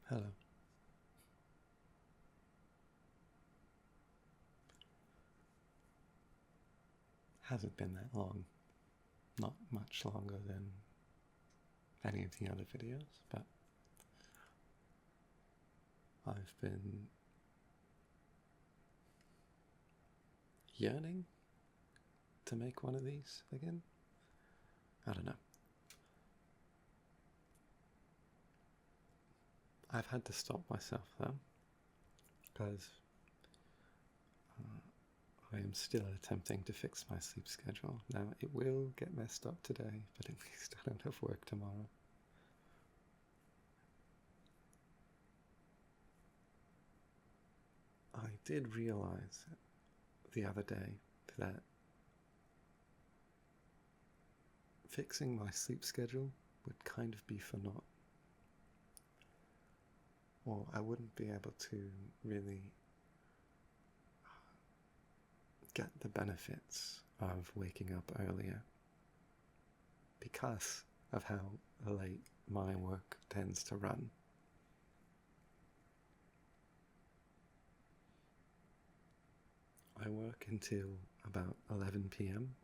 Hello. Hasn't been that long. Not much longer than any of the other videos, but I've been yearning to make one of these again. I don't know. I've had to stop myself though, because I am still attempting to fix my sleep schedule. Now, it will get messed up today, but at least I don't have work tomorrow. I did realize the other day that fixing my sleep schedule would kind of be for naught. Or I wouldn't be able to really get the benefits of waking up earlier because of how late my work tends to run. I work until about 11 p.m.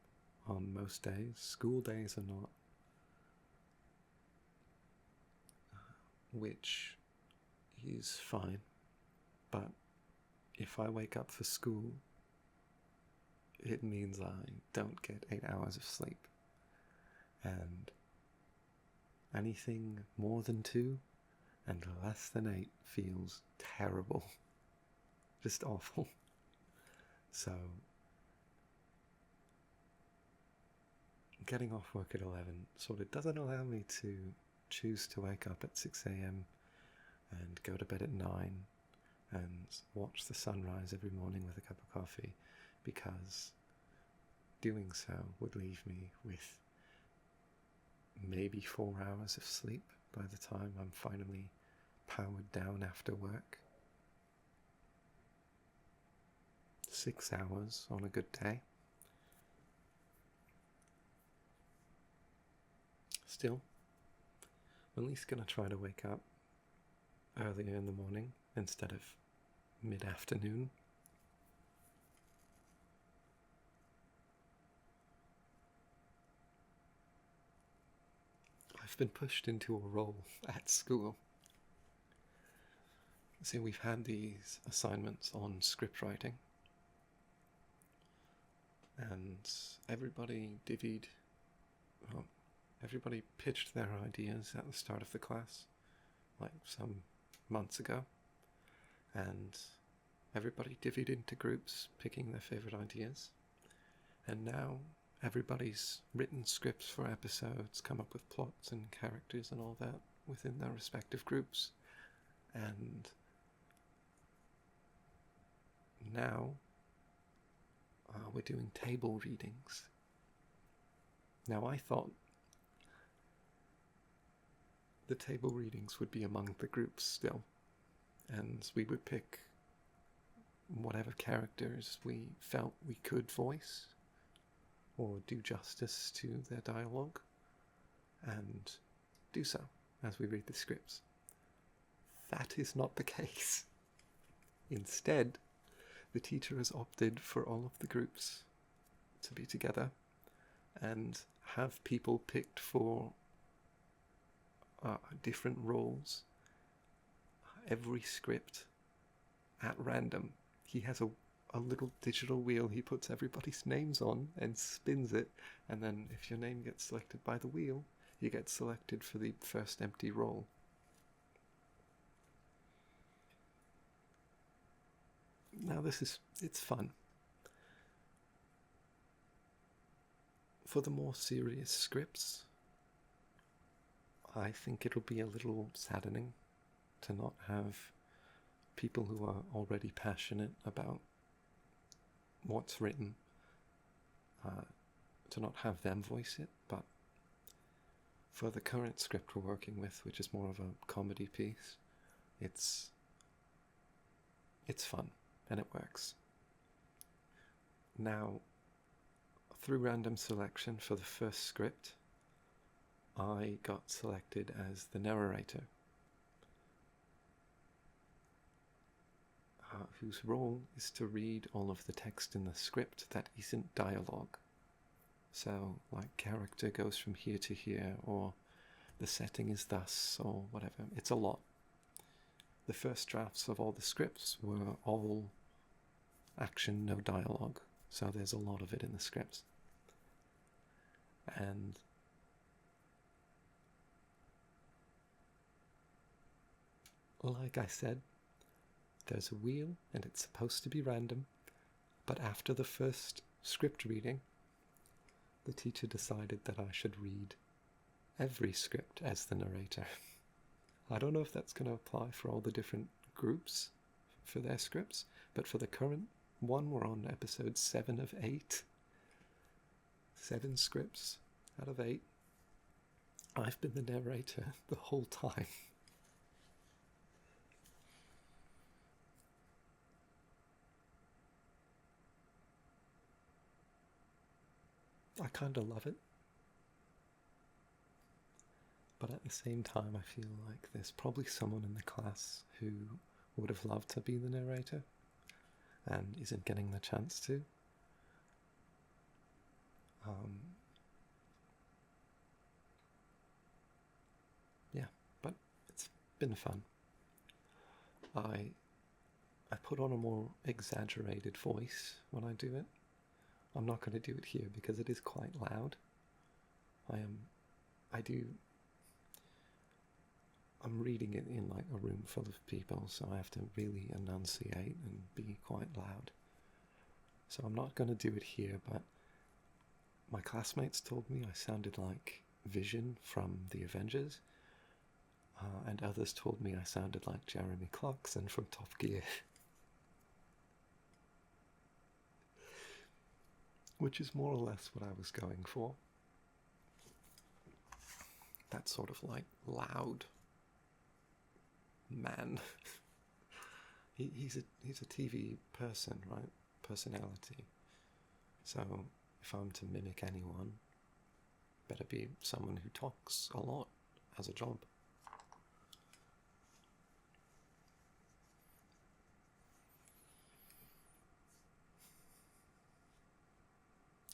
on most days. School days are not, which is fine, but if I wake up for school, it means I don't get 8 hours of sleep, and anything more than 2 and less than 8 feels terrible. Just awful. So getting off work at 11 sort of doesn't allow me to choose to wake up at 6 a.m. and go to bed at 9 and watch the sunrise every morning with a cup of coffee, because doing so would leave me with maybe 4 hours of sleep by the time I'm finally powered down after work. 6 hours on a good day. Still, I'm at least going to try to wake up earlier in the morning instead of mid-afternoon. I've been pushed into a role at school. So we've had these assignments on script writing, and everybody pitched their ideas at the start of the class, like some months ago, and everybody divvied into groups, picking their favorite ideas, and now everybody's written scripts for episodes, come up with plots and characters and all that within their respective groups, and now we're doing table readings. Now, I thought the table readings would be among the groups still, and we would pick whatever characters we felt we could voice or do justice to their dialogue, and do so as we read the scripts. That is not the case. Instead, the teacher has opted for all of the groups to be together and have people picked for different roles. Every script at random. He has a little digital wheel he puts everybody's names on and spins it, and then if your name gets selected by the wheel, you get selected for the first empty role. Now it's fun. For the more serious scripts, I think it'll be a little saddening to not have people who are already passionate about what's written, to not have them voice it, but for the current script we're working with, which is more of a comedy piece, it's fun and it works. Now, through random selection for the first script, I got selected as the narrator. whose role is to read all of the text in the script that isn't dialogue. So, like, character goes from here to here, or the setting is thus, or whatever. It's a lot. The first drafts of all the scripts were all action, no dialogue. So there's a lot of it in the scripts. And like I said, there's a wheel and it's supposed to be random, but after the first script reading, the teacher decided that I should read every script as the narrator. I don't know if that's going to apply for all the different groups for their scripts, but for the current one, we're on episode 7 of 8. 7 scripts out of 8. I've been the narrator the whole time. I kind of love it. But at the same time, I feel like there's probably someone in the class who would have loved to be the narrator and isn't getting the chance to. Yeah, but it's been fun. I put on a more exaggerated voice when I do it. I'm not going to do it here because it is quite loud. I'm reading it in like a room full of people, so I have to really enunciate and be quite loud. So I'm not going to do it here, but my classmates told me I sounded like Vision from the Avengers, and others told me I sounded like Jeremy Clarkson from Top Gear. Which is more or less what I was going for. That sort of like loud man. He's a TV person, right? Personality. So if I'm to mimic anyone, better be someone who talks a lot as a job.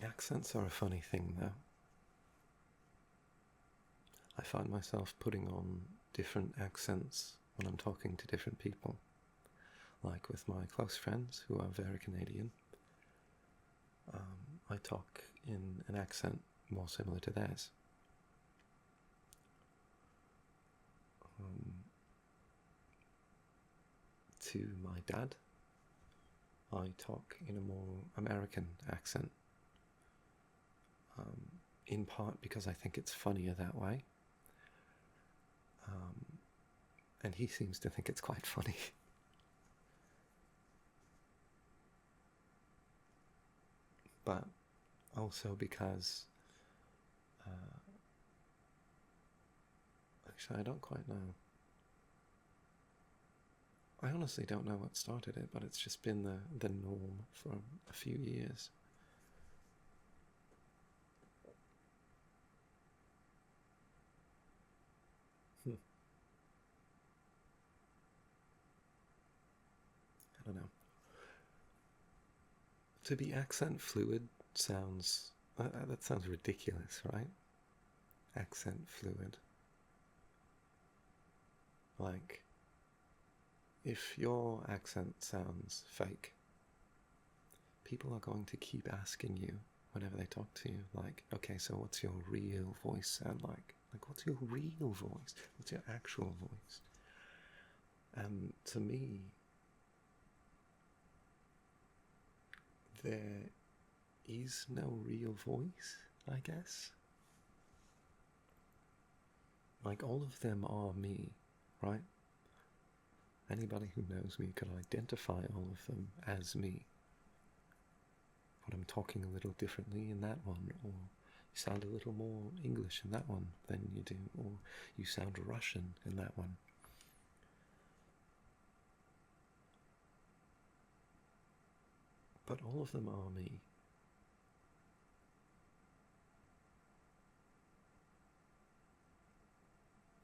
Accents are a funny thing, though. I find myself putting on different accents when I'm talking to different people. Like with my close friends, who are very Canadian, I talk in an accent more similar to theirs. To my dad, I talk in a more American accent. In part because I think it's funnier that way. And he seems to think it's quite funny. But also because actually I don't quite know. I honestly don't know what started it, but it's just been the norm for a few years. I don't know. To be accent fluid sounds... that sounds ridiculous, right? Accent fluid. Like, if your accent sounds fake, people are going to keep asking you whenever they talk to you, like, okay, so what's your real voice sound like? Like, what's your real voice? What's your actual voice? And to me, there is no real voice, I guess. Like, all of them are me, right? Anybody who knows me could identify all of them as me. But I'm talking a little differently in that one, or you sound a little more English in that one than you do, or you sound Russian in that one. But all of them are me.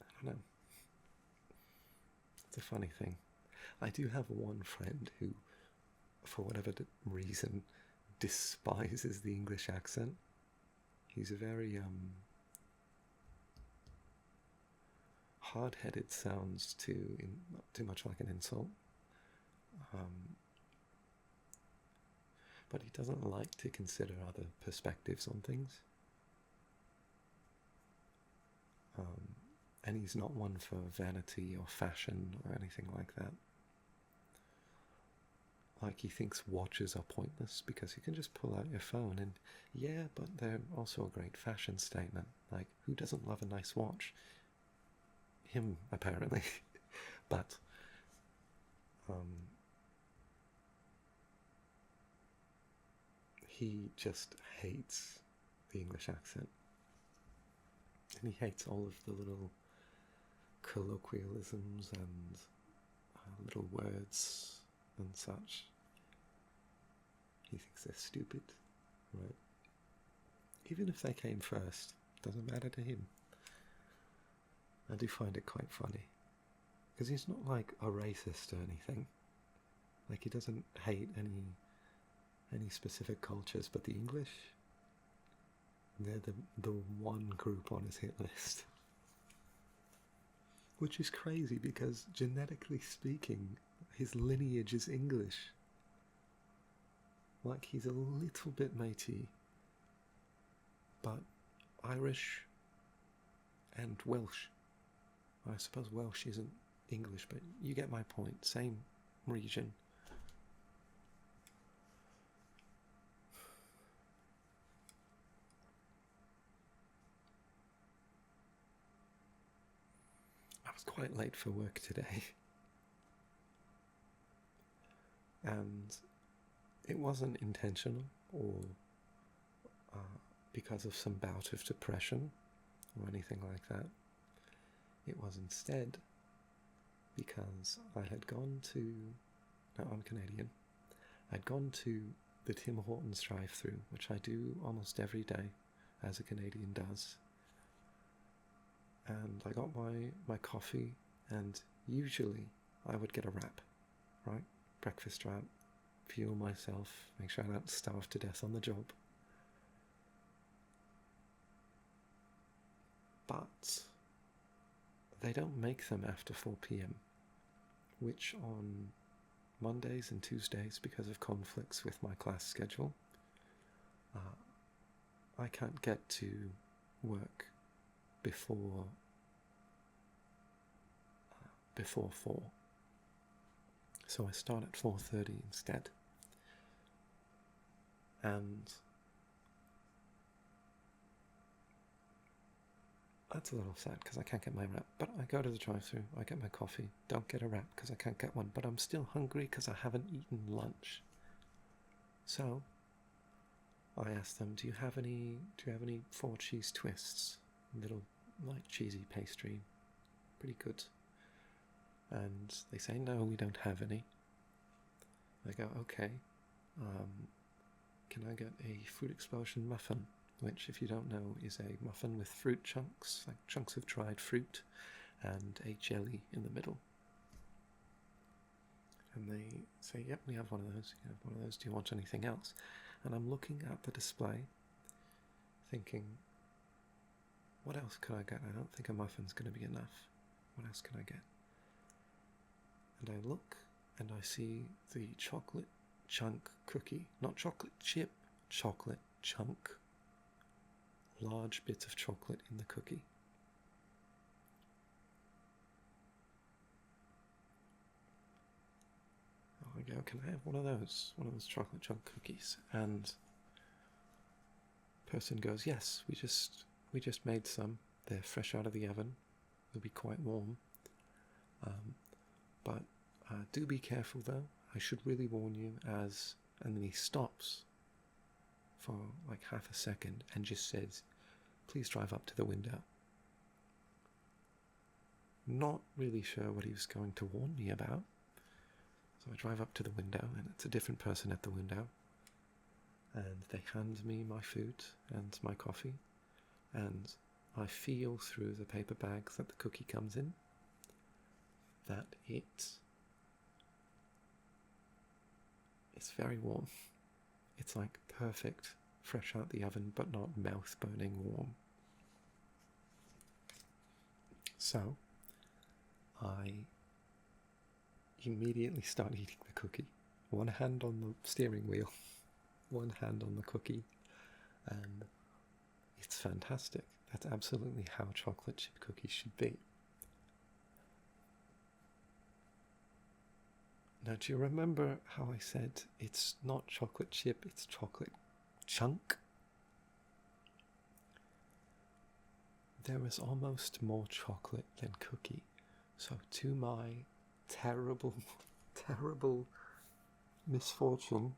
I don't know. It's a funny thing. I do have one friend who for whatever reason, despises the English accent. He's a very hard-headed sounds too much like an insult. But he doesn't like to consider other perspectives on things. And he's not one for vanity or fashion or anything like that. Like, he thinks watches are pointless because you can just pull out your phone and, yeah, but they're also a great fashion statement. Like, who doesn't love a nice watch? Him, apparently. But he just hates the English accent. And he hates all of the little colloquialisms and little words and such. He thinks they're stupid, right? Even if they came first, doesn't matter to him. I do find it quite funny, because he's not like a racist or anything. Like, he doesn't hate any specific cultures, but the English, they're the one group on his hit list. Which is crazy, because genetically speaking, his lineage is English. Like, he's a little bit Métis, but Irish and Welsh. I suppose Welsh isn't English, but you get my point. Same region. I was quite late for work today. And it wasn't intentional or because of some bout of depression or anything like that. It was instead because I had gone to, no, I'm Canadian, I'd gone to the Tim Hortons drive-thru, which I do almost every day, as a Canadian does. And I got my coffee, and usually I would get a wrap, right? Breakfast wrap, fuel myself, make sure I don't starve to death on the job. But they don't make them after 4 p.m, which on Mondays and Tuesdays, because of conflicts with my class schedule, I can't get to work before 4. So I start at 4:30 instead. And that's a little sad because I can't get my wrap. But I go to the drive-thru, I get my coffee, don't get a wrap because I can't get one. But I'm still hungry because I haven't eaten lunch. So I asked them, do you have any 4 cheese twists? Little, like, cheesy pastry. Pretty good. And they say, no, we don't have any. I go, okay. Can I get a fruit explosion muffin? Which, if you don't know, is a muffin with fruit chunks, like chunks of dried fruit, and a jelly in the middle. And they say, yep, we have one of those. You have one of those. Do you want anything else? And I'm looking at the display, thinking, what else could I get? I don't think a muffin's going to be enough. What else can I get? And I look, and I see the chocolate chunk cookie. Not chocolate chip, chocolate chunk. Large bits of chocolate in the cookie. I go, can I have one of those chocolate chunk cookies? And person goes, yes, we just made some. They're fresh out of the oven. They'll be quite warm. But do be careful though. I should really warn you, as, and then he stops for like half a second and just says, please drive up to the window. Not really sure what he was going to warn me about. So I drive up to the window, and it's a different person at the window. And they hand me my food and my coffee. And I feel through the paper bag that the cookie comes in that it It's very warm. It's like perfect, fresh out the oven, but not mouth-burning warm. So, I immediately start eating the cookie. One hand on the steering wheel, one hand on the cookie, and it's fantastic. That's absolutely how chocolate chip cookies should be. Now, do you remember how I said it's not chocolate chip, it's chocolate chunk? There is almost more chocolate than cookie. So to my terrible, terrible misfortune,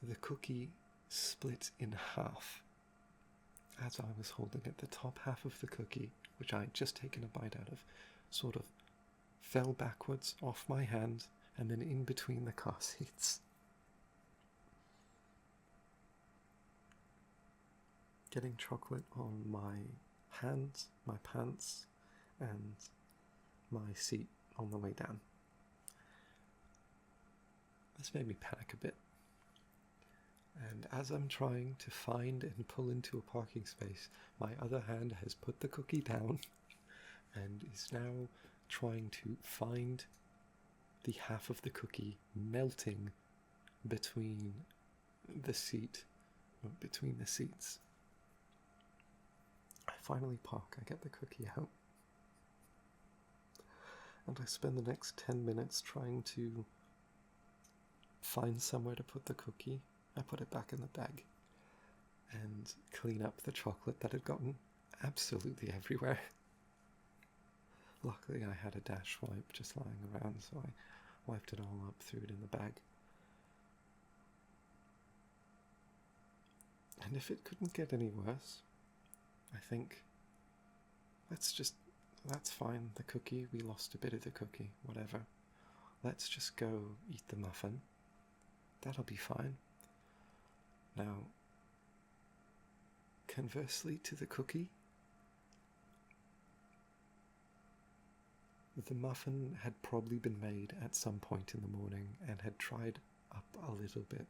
the cookie split in half as I was holding it. The top half of the cookie, which I had just taken a bite out of, sort of fell backwards off my hand and then in between the car seats. Getting chocolate on my hands, my pants, and my seat on the way down. This made me panic a bit. And as I'm trying to find and pull into a parking space, my other hand has put the cookie down and is now trying to find the half of the cookie melting between the seats. I finally park, I get the cookie out, and I spend the next 10 minutes trying to find somewhere to put the cookie. I put it back in the bag and clean up the chocolate that had gotten absolutely everywhere. Luckily I had a dash wipe just lying around, so I wiped it all up, threw it in the bag. And if it couldn't get any worse, I think that's fine. The cookie, we lost a bit of the cookie, whatever. Let's just go eat the muffin. That'll be fine. Now, conversely to the cookie, the muffin had probably been made at some point in the morning and had dried up a little bit.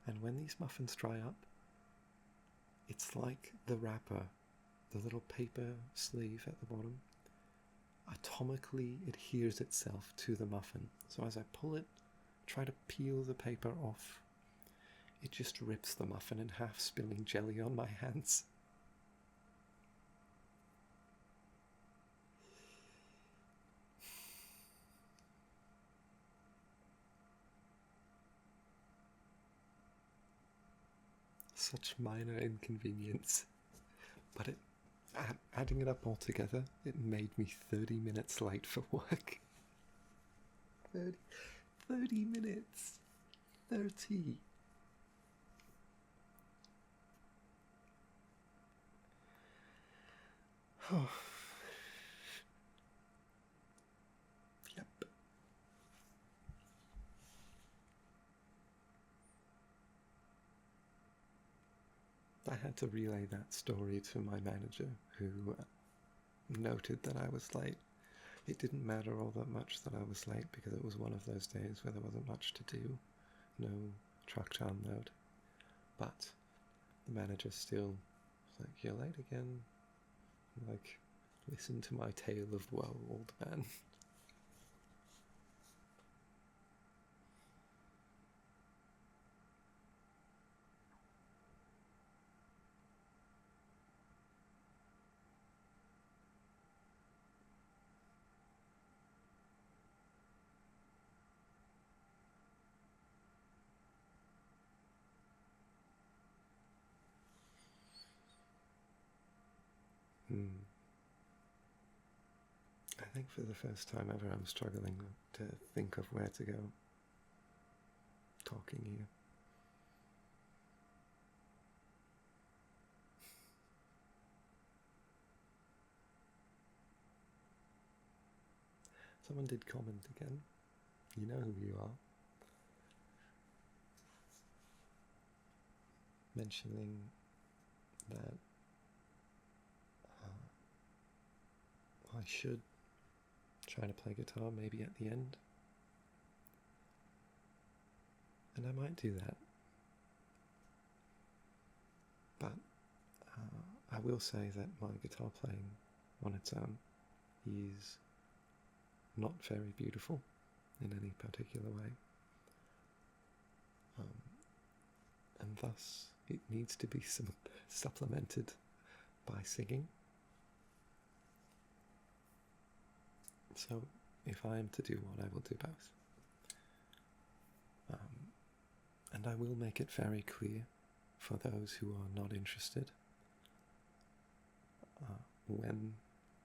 And when these muffins dry up, it's like the wrapper, the little paper sleeve at the bottom, atomically adheres itself to the muffin. So as I pull it, try to peel the paper off, it just rips the muffin in half, spilling jelly on my hands. Such minor inconvenience, but adding it up all together, it made me 30 minutes late for work. 30 minutes. 30. Oh. Yep. I had to relay that story to my manager, who noted that I was late. It didn't matter all that much that I was late because it was one of those days where there wasn't much to do, no truck to unload. But the manager still was like, "You're late again." I'm like, listen to my tale of woe, old man. I think for the first time ever I'm struggling to think of where to go talking here. Someone did comment again. You know who you are. Mentioning that I should try to play guitar maybe at the end. And I might do that. But I will say that my guitar playing on its own is not very beautiful in any particular way. And thus it needs to be supplemented by singing. So if I am to do one, I will do both. And I will make it very clear for those who are not interested when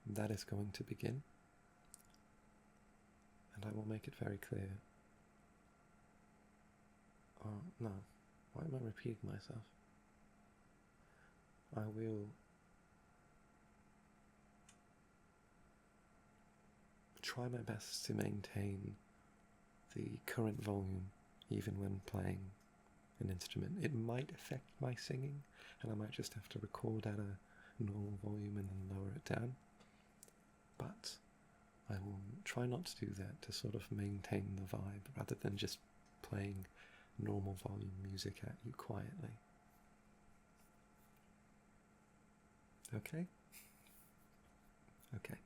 that is going to begin. And I will make it very clear. No, why am I repeating myself? I will try my best to maintain the current volume even when playing an instrument. It might affect my singing, and I might just have to record at a normal volume and then lower it down. But I will try not to do that, to sort of maintain the vibe rather than just playing normal volume music at you quietly. Okay? Okay.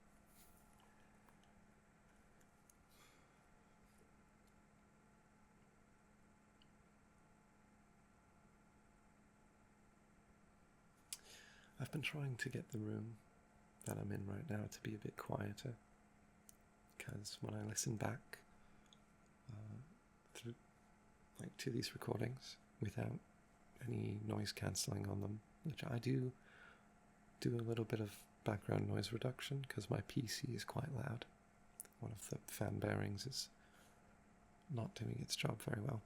I've been trying to get the room that I'm in right now to be a bit quieter, because when I listen back to these recordings without any noise cancelling on them, which I do a little bit of background noise reduction because my PC is quite loud. One of the fan bearings is not doing its job very well.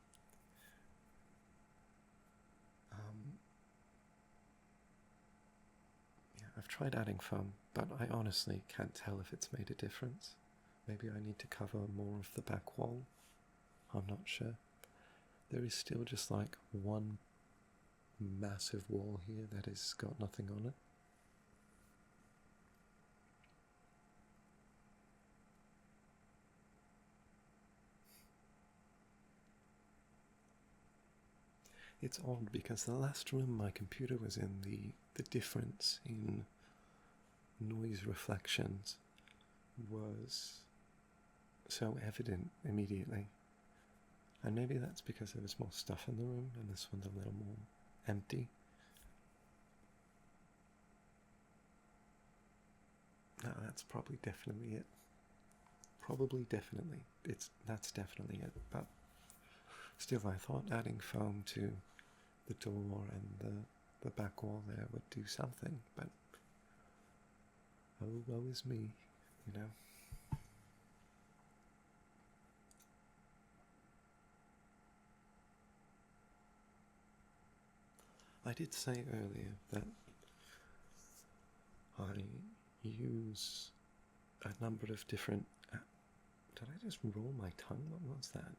I've tried adding foam, but I honestly can't tell if it's made a difference. Maybe I need to cover more of the back wall. I'm not sure. There is still just like one massive wall here that has got nothing on it. It's odd because the last room my computer was in, the difference in noise reflections was so evident immediately. And maybe that's because there was more stuff in the room and this one's a little more empty. No, that's probably definitely it. That's definitely it. But still, I thought adding foam to the door and the back wall there would do something, but oh, woe is me, you know. I did say earlier that I use a number of different... Did I just roll my tongue? What was that?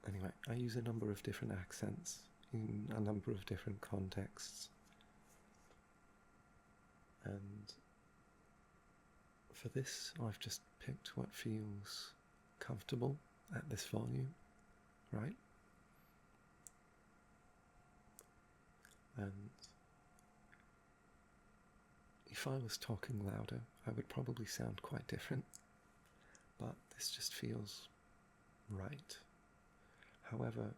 Anyway, I use a number of different accents in a number of different contexts. And for this, I've just picked what feels comfortable at this volume, right? And if I was talking louder, I would probably sound quite different, but this just feels right. However,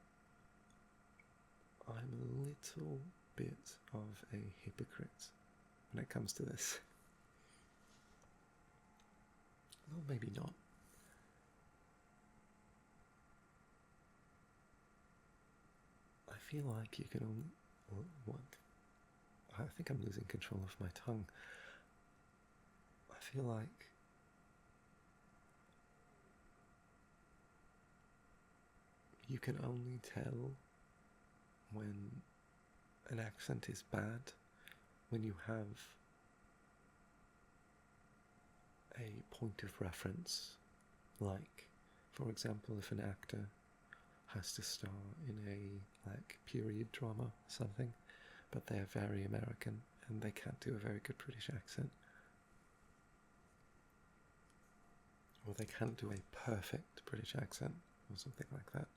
I'm a little bit of a hypocrite when it comes to this. Well, maybe not. I feel like you can only... What? I think I'm losing control of my tongue. I feel like you can only tell when an accent is bad when you have a point of reference. Like, for example, if an actor has to star in a period drama or something, but they're very American and they can't do a very good British accent, or they can't do a perfect British accent or something like that.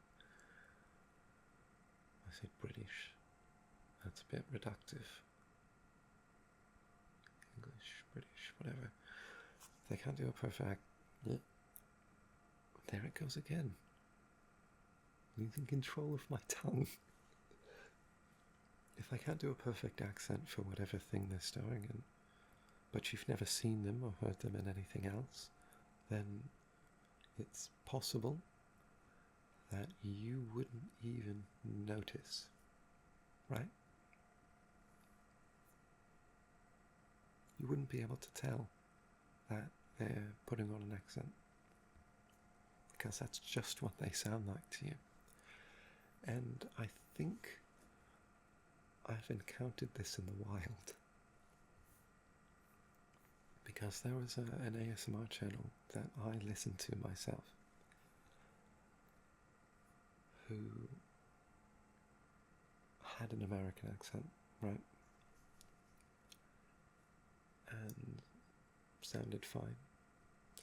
I said British. That's a bit reductive. English, British, whatever. They can't do a perfect. There it goes again. Losing control of my tongue. If I can't do a perfect accent for whatever thing they're starring in, but you've never seen them or heard them in anything else, then it's possible that you wouldn't even notice, right? You wouldn't be able to tell that they're putting on an accent, because that's just what they sound like to you. And I think I've encountered this in the wild, because there was an ASMR channel that I listened to myself who had an American accent, right? And sounded fine,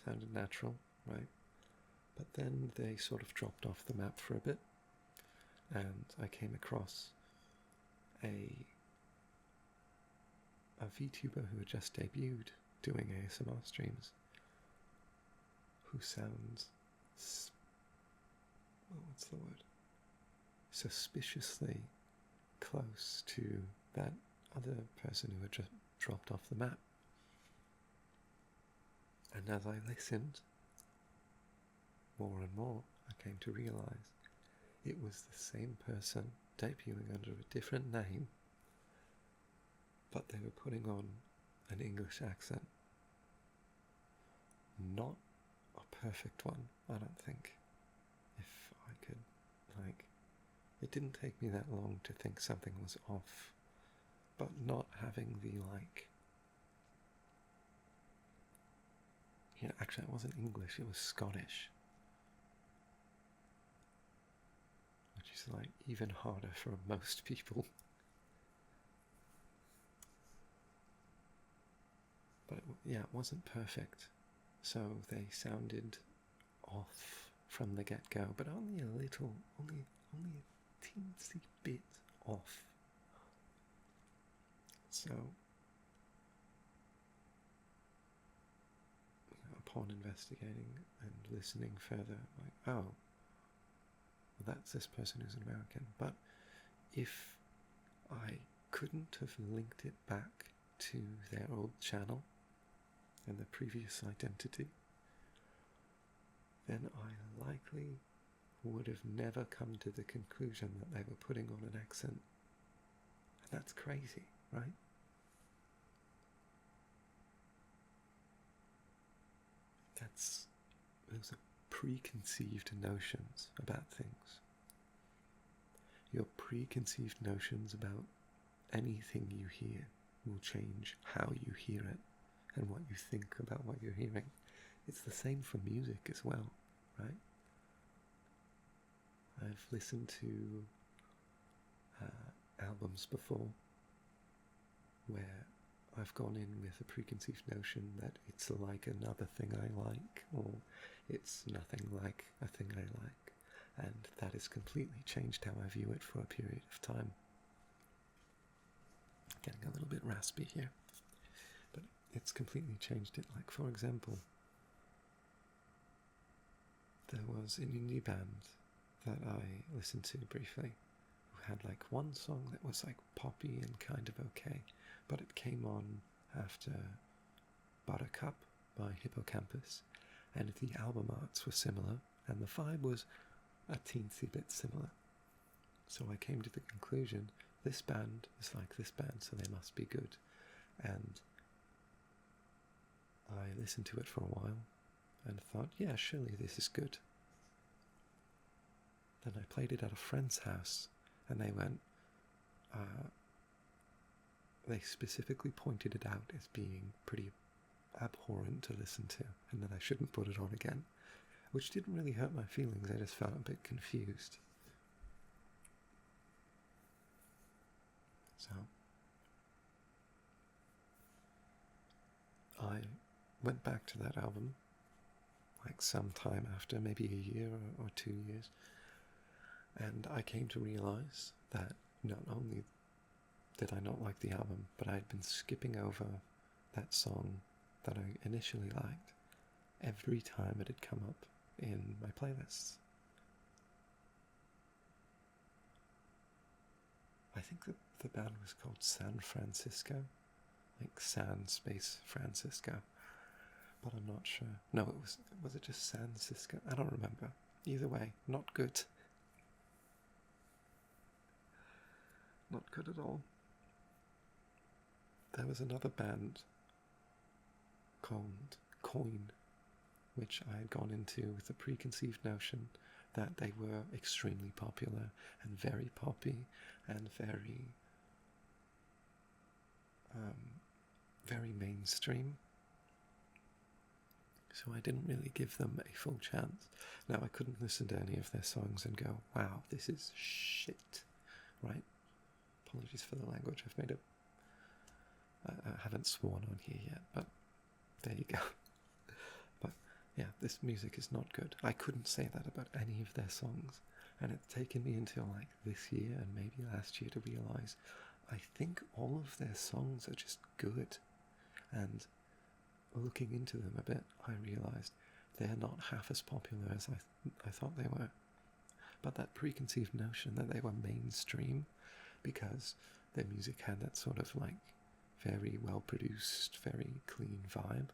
sounded natural, right? But then they sort of dropped off the map for a bit, and I came across a VTuber who had just debuted doing ASMR streams, who sounds, what's the word? Suspiciously close to that other person who had just dropped off the map. And as I listened more and more, I came to realize it was the same person debuting under a different name, but they were putting on an English accent. Not a perfect one, I don't think. If I could, it didn't take me that long to think something was off, but not having the, actually it wasn't English, it was Scottish, which is even harder for most people. But it wasn't perfect, so they sounded off from the get-go, but only a little, only a teensy bit off. So upon investigating and listening further, oh, well, that's this person who's an American. But if I couldn't have linked it back to their old channel and the previous identity, then I likely would have never come to the conclusion that they were putting on an accent. And that's crazy, right? Those are preconceived notions about things. Your preconceived notions about anything you hear will change how you hear it and what you think about what you're hearing. It's the same for music as well, right? I've listened to albums before where I've gone in with a preconceived notion that it's like another thing I like, or it's nothing like a thing I like, and that has completely changed how I view it for a period of time. Getting a little bit raspy here, but it's completely changed it. Like, for example, there was an indie band that I listened to briefly who had one song that was poppy and kind of okay, but it came on after Buttercup by Hippocampus, and the album arts were similar, and the vibe was a teensy bit similar. So I came to the conclusion, this band is like this band, so they must be good. And I listened to it for a while and thought, yeah, surely this is good. Then I played it at a friend's house, and they went, they specifically pointed it out as being pretty abhorrent to listen to, and that I shouldn't put it on again, which didn't really hurt my feelings. I just felt a bit confused. So I went back to that album some time after, maybe a year or 2 years, and I came to realize that not only did I not like the album, but I had been skipping over that song that I initially liked every time it had come up in my playlists. I think that the band was called San Francisco, like San Space Francisco, but I'm not sure. No, was it just San Cisco? I don't remember. Either way, not good. Not good at all. There was another band called Coin, which I had gone into with the preconceived notion that they were extremely popular and very poppy and very mainstream. So I didn't really give them a full chance. Now, I couldn't listen to any of their songs and go, wow, this is shit, right? Apologies for the language. I haven't sworn on here yet, but there you go. But yeah, this music is not good. I couldn't say that about any of their songs, and it's taken me until like this year and maybe last year to realise I think all of their songs are just good. And looking into them a bit, I realised they're not half as popular as I thought they were. But that preconceived notion that they were mainstream because their music had that sort of like very well produced, very clean vibe.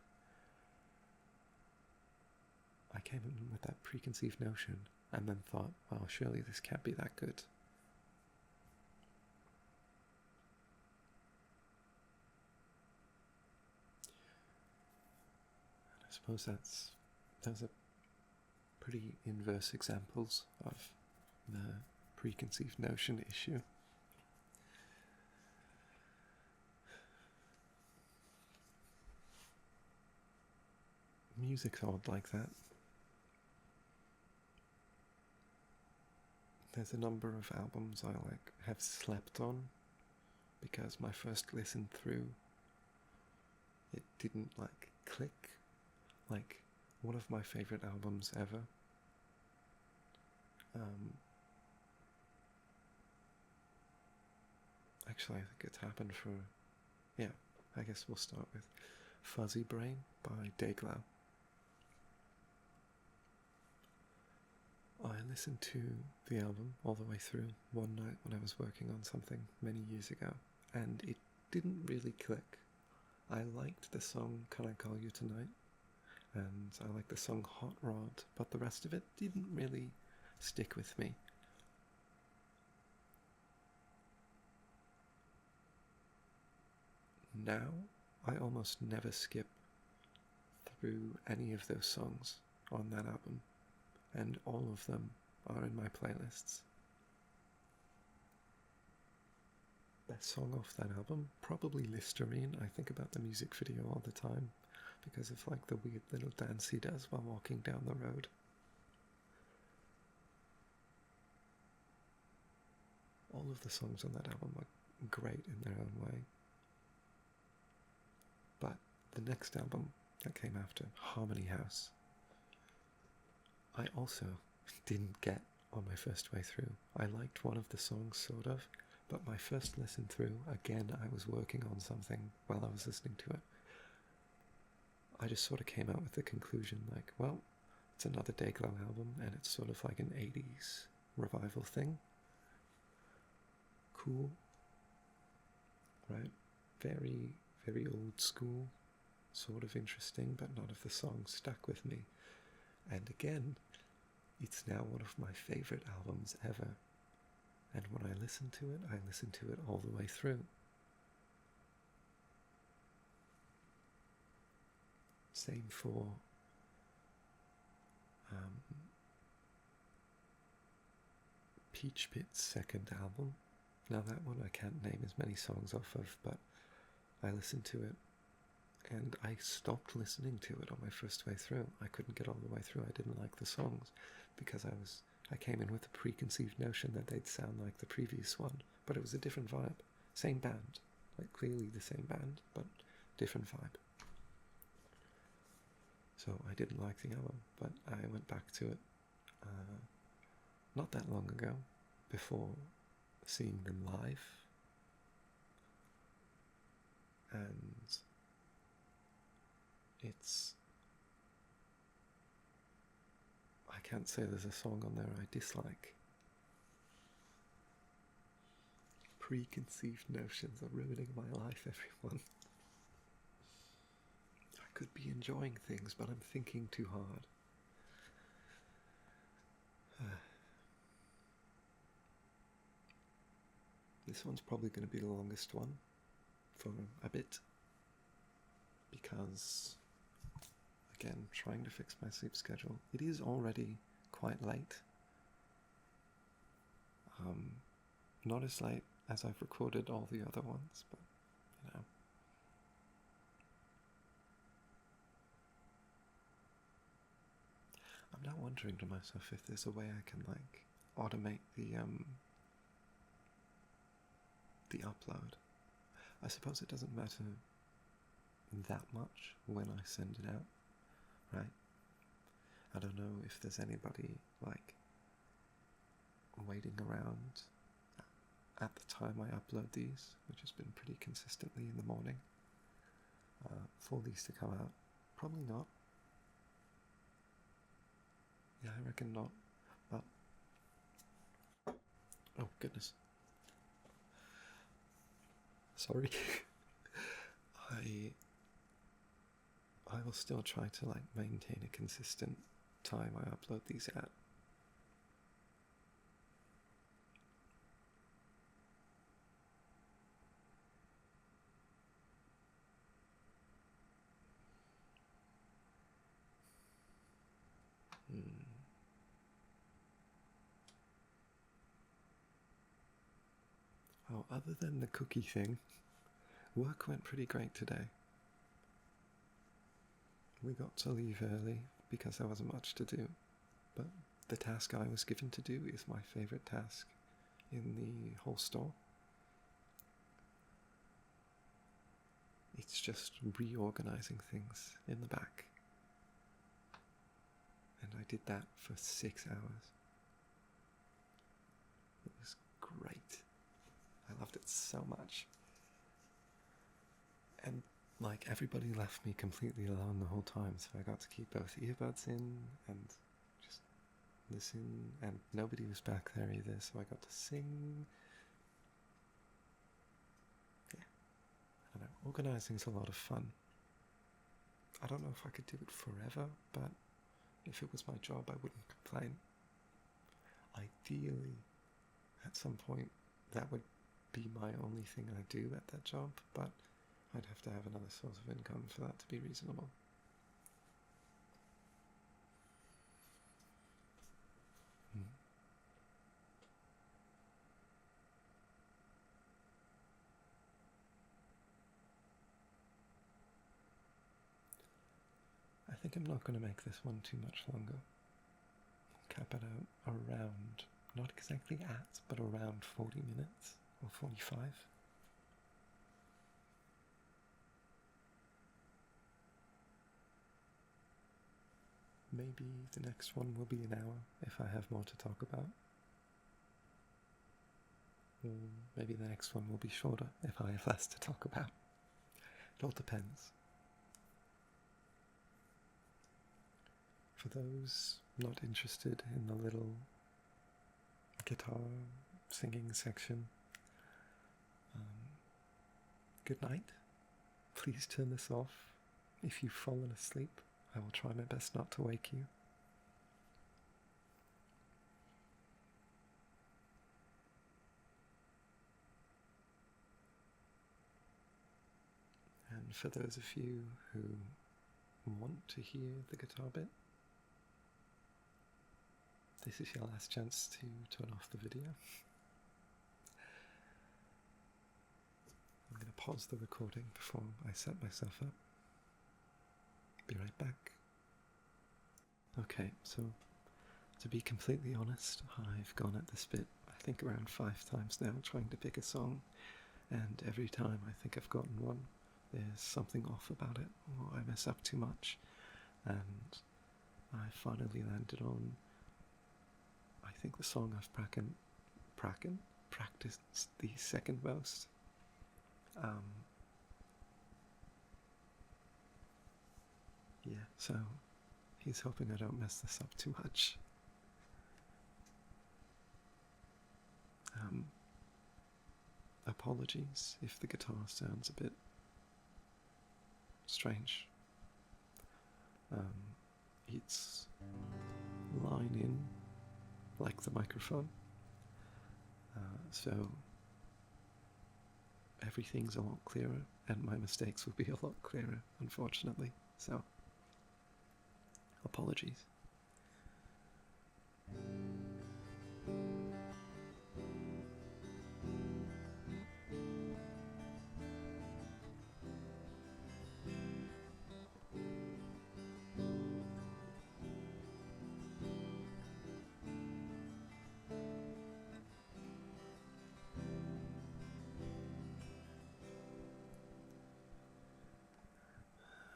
I came in with that preconceived notion and then thought, well, surely this can't be that good. And I suppose those are pretty inverse examples of the preconceived notion issue. Music's odd like that. There's a number of albums I have slept on because my first listen through it didn't click. Like one of my favorite albums ever. Actually, I think it's happened for, I guess we'll start with Fuzzy Brain by Dayglow. I listened to the album all the way through one night when I was working on something many years ago, and it didn't really click. I liked the song Can I Call You Tonight, and I liked the song Hot Rod, but the rest of it didn't really stick with me. Now, I almost never skip through any of those songs on that album, and all of them are in my playlists. Best song off that album, probably Listerine. I think about the music video all the time because of the weird little dance he does while walking down the road. All of the songs on that album are great in their own way. But the next album that came after, Harmony House, I also didn't get on my first way through. I liked one of the songs, sort of, but my first listen through, again, I was working on something while I was listening to it. I just sort of came out with the conclusion, well, it's another Dayglow album, and it's sort of like an 80s revival thing. Cool. Right? Very, very old school, sort of interesting, but none of the songs stuck with me. And again, it's now one of my favorite albums ever. And when I listen to it all the way through. Same for Peach Pit's second album. Now that one I can't name as many songs off of, but I listened to it and I stopped listening to it on my first way through. I couldn't get all the way through. I didn't like the songs because I came in with a preconceived notion that they'd sound like the previous one, but it was a different vibe. Same band, clearly the same band, but different vibe. So I didn't like the album, but I went back to it not that long ago, before seeing them live, and I can't say there's a song on there I dislike. Preconceived notions are ruining my life, everyone. I could be enjoying things, but I'm thinking too hard. This one's probably going to be the longest one for a bit, because, again, trying to fix my sleep schedule. It is already quite late. Not as late as I've recorded all the other ones, but, you know. I'm now wondering to myself if there's a way I can, like, automate the upload. I suppose it doesn't matter that much when I send it out, right? I don't know if there's anybody, like, waiting around at the time I upload these, which has been pretty consistently in the morning, for these to come out. Probably not. Yeah, I reckon not. But oh goodness, sorry. I will still try to, like, maintain a consistent time I upload these at. Oh, other than the cookie thing, work went pretty great today. We got to leave early because there wasn't much to do, but the task I was given to do is my favourite task in the whole store. It's just reorganising things in the back. And I did that for 6 hours. It was great. I loved it so much. And, like, everybody left me completely alone the whole time, so I got to keep both earbuds in and just listen, and nobody was back there either, so I got to sing. Yeah, I don't know, organising's a lot of fun. I don't know if I could do it forever, but if it was my job, I wouldn't complain. Ideally, at some point, that would be my only thing I do at that job, but I'd have to have another source of income for that to be reasonable. I think I'm not going to make this one too much longer. I'll cap it out around, not exactly at, but around 40 minutes, or 45. Maybe the next one will be an hour if I have more to talk about. Or maybe the next one will be shorter if I have less to talk about. It all depends. For those not interested in the little guitar singing section, good night. Please turn this off. If you've fallen asleep, I will try my best not to wake you. And for those of you who want to hear the guitar bit, this is your last chance to turn off the video. I'm going to pause the recording before I set myself up. Be right back. Okay, so to be completely honest, I've gone at this bit, I think, around 5 times now trying to pick a song, and every time I think I've gotten one, there's something off about it, or I mess up too much, and I finally landed on, I think, the song of Bracken, practiced the second most. Yeah, so he's hoping I don't mess this up too much. Apologies if the guitar sounds a bit strange. It's line in like the microphone, so everything's a lot clearer, and my mistakes will be a lot clearer, unfortunately. So, apologies.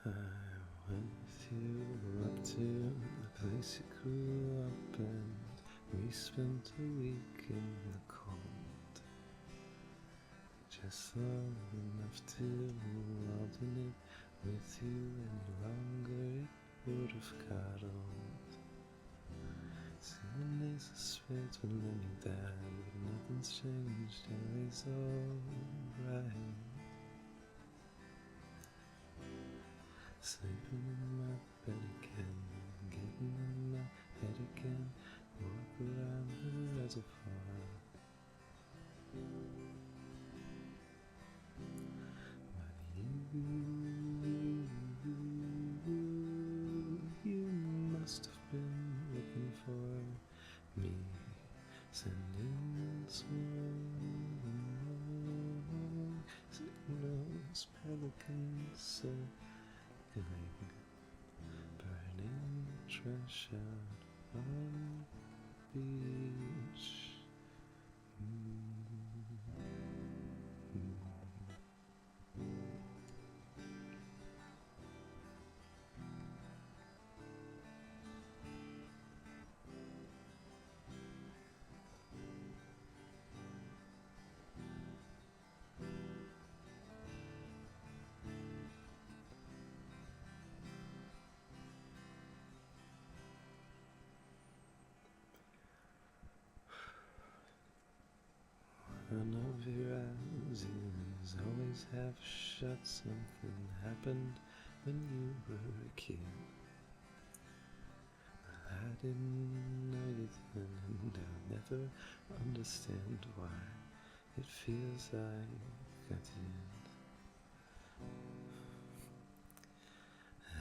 I went with you up to the place you grew up, and we spent a week in the cold. Just long enough to alternate with you, any longer it would have got old. 7 days of space when let me die, but nothing's changed, everything's alright. Sleeping in my bed again, getting in my head again, walk around the reservoir. But you must have been looking for me, sending smoke signals, pelicans circling, burning trash out on the beach. One of your eyes is always half shut. Something happened when you were a kid. I didn't know you then, and I'll never understand why it feels like I did.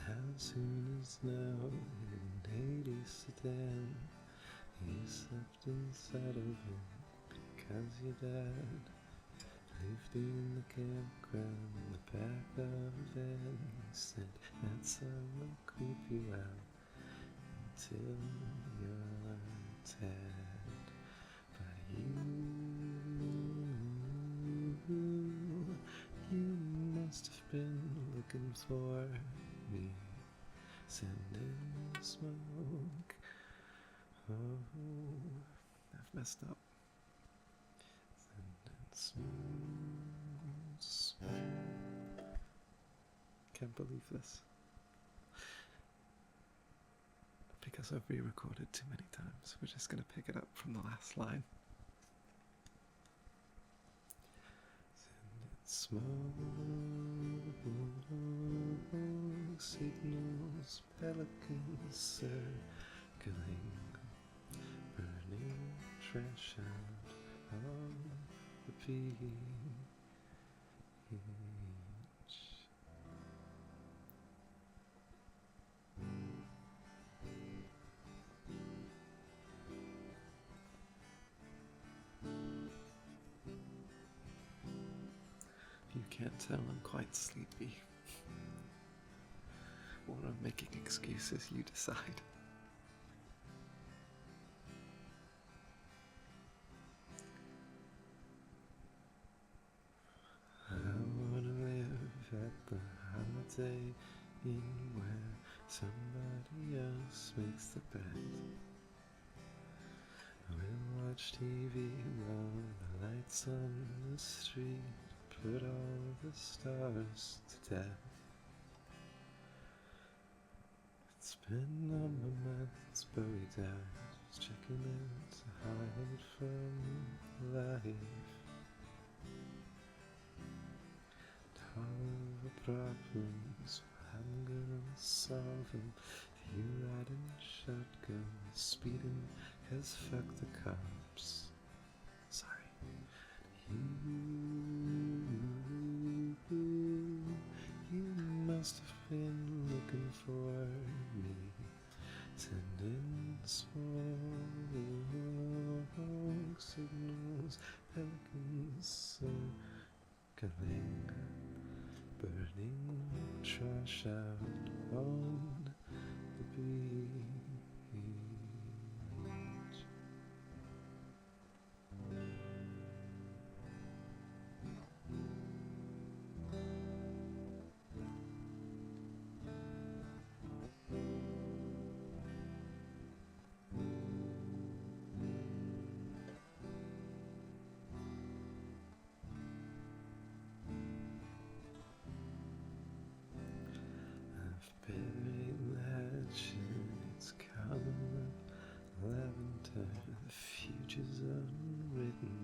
How soon is now in Hades sedan? You slept inside of it because your dad lived in the campground in the back of a van. He said that's how I'll creep you out until you're dead. But you must have been looking for me, sending smoke. Oh, I've messed up. Smoke. Can't believe this. Because I've re-recorded too many times, we're just going to pick it up from the last line. Smoke signals, pelicans circling, burning trash out on the beach. You can't tell I'm quite sleepy. Or I'm making excuses, you decide. I wanna live at the Holiday Inn where somebody else makes the bed. We'll watch TV while the lights on the street put all the stars to death. It's been on my mind, it's buried down, just checking in to hide from life. All the problems, I'm gonna solve them. You riding shotgun, speeding, 'cause fuck the cops. Sorry. You must have been looking for me, sending smoke signals, pelicans circling, burning trash out on the beach. I've buried legend, it's color lavender, the future's unwritten,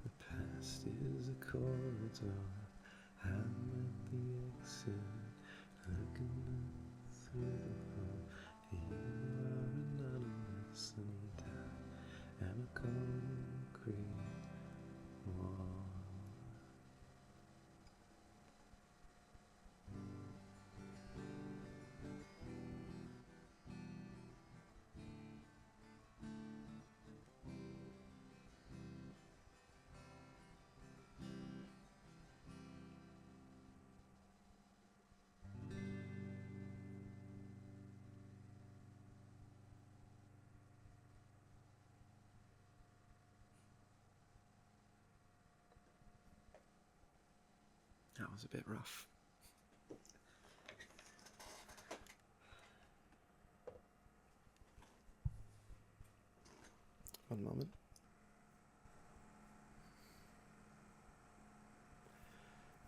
the past is a corridor, I'm at the exit, looking through the hole, you are anonymous and I am a concrete wall. That was a bit rough. One moment.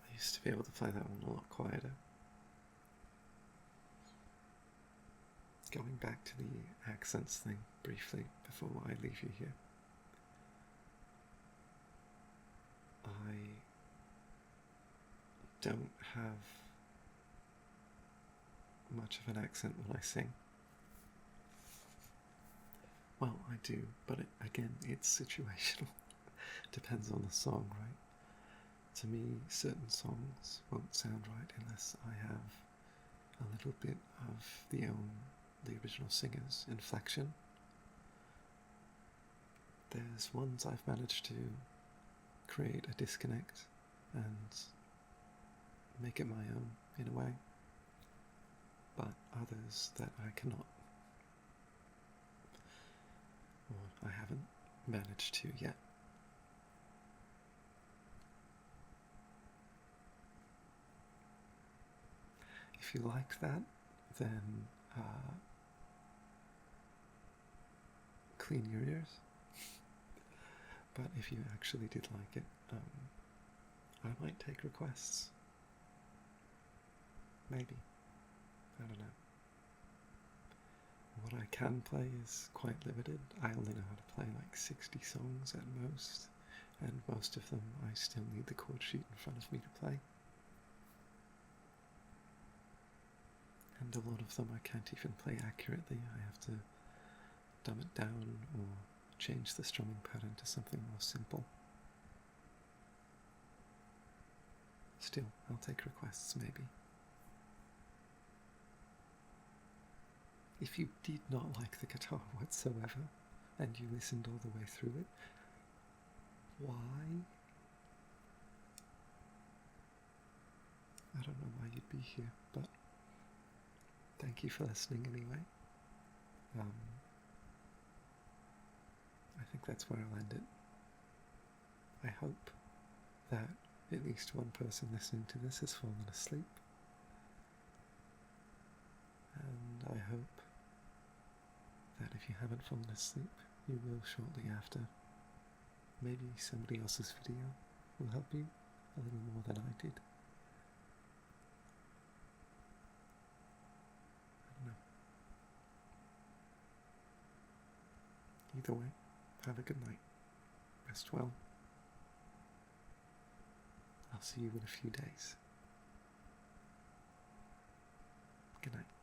I used to be able to play that one a lot quieter. Going back to the accents thing briefly before I leave you here. I don't have much of an accent when I sing. Well, I do, but again, it's situational. Depends on the song, right? To me, certain songs won't sound right unless I have a little bit of the original singer's inflection. There's ones I've managed to create a disconnect and make it my own in a way, but others that I cannot, or I haven't managed to yet. If you like that, then clean your ears. But if you actually did like it, I might take requests. Maybe. I don't know. What I can play is quite limited. I only know how to play like 60 songs at most, and most of them I still need the chord sheet in front of me to play. And a lot of them I can't even play accurately. I have to dumb it down or change the strumming pattern to something more simple. Still, I'll take requests maybe. If you did not like the guitar whatsoever, and you listened all the way through it, why? I don't know why you'd be here, but thank you for listening anyway. I think that's where I'll end it. I hope that at least one person listening to this has fallen asleep. And I hope that if you haven't fallen asleep, you will shortly after. Maybe somebody else's video will help you a little more than I did. I don't know. Either way, have a good night. Rest well. I'll see you in a few days. Good night.